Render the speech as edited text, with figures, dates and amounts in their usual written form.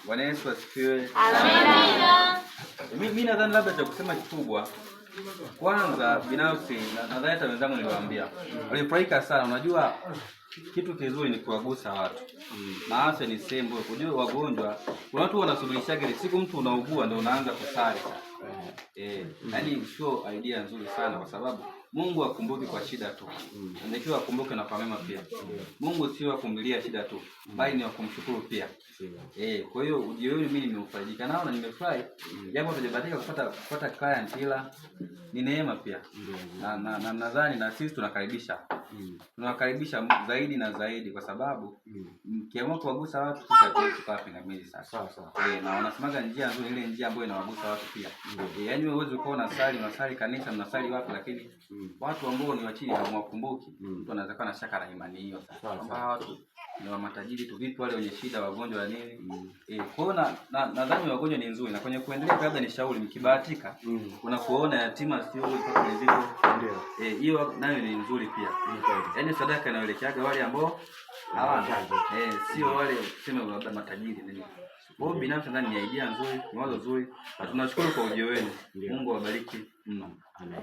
Bwana Yesu asifiwe. Amina. Mimi nadhani labda cha kusema kikubwa, kwanza binafsi nadhani hata wenzangu niliwaambia, walifurahika sana. Unajua kitu kizuri ni kuwagusa watu. Na hasa ni sembo, unajua wagonjwa, kuna watu wanasubirishaga ile siku mtu unaugua ndio unaanza kusali. Yaani sio idea nzuri sana kwa sababu Mungu akumbuki kwa shida tu. Anatakiwa akumbuke na kwa mema pia. Mungu sio akumbilia shida tu, bali ni akumshukuru pia. Kwa hiyo ujio wenu mimi nimeufaidika nao na nimefurahi. Japo tujabahatika kupata client, ila ni neema pia. Na nadhani na sisi tunakaribisha. Tunakaribisha zaidi na zaidi kwa sababu kiamua kuwagusa watu kisha tukawa pingamizi sasa. Sawa. Na wanasemaga njia nzuri ile njia ambayo inawagusa watu pia. Yaani wewe huwezi kuwa unasali kanisa, mnasali wapi, lakini watu ambao ni wa chini hawakumbuki. Mtu anaweza kuwa na shaka na imani hiyo sasa. Kwamba watu ni wa matajiri tu, vipi wale wenye shida, wagonjwa na nini? Kwa hiyo nadhani wagonjwa ni nzuri, na kwenye kuendelea labda ni shauri mkibahatika unapoona yatima sio mpaka mizigo. Ndio. Hiyo nayo ni nzuri pia. Yaani sadaka inaelekeaga wale ambao hawana. Sio wale tuseme labda matajiri nini. Kwa hiyo binafsi nadhani ni idea nzuri, ni wazo zuri. Na tunashukuru kwa ujio wenu. Mungu awabariki mno. Amen.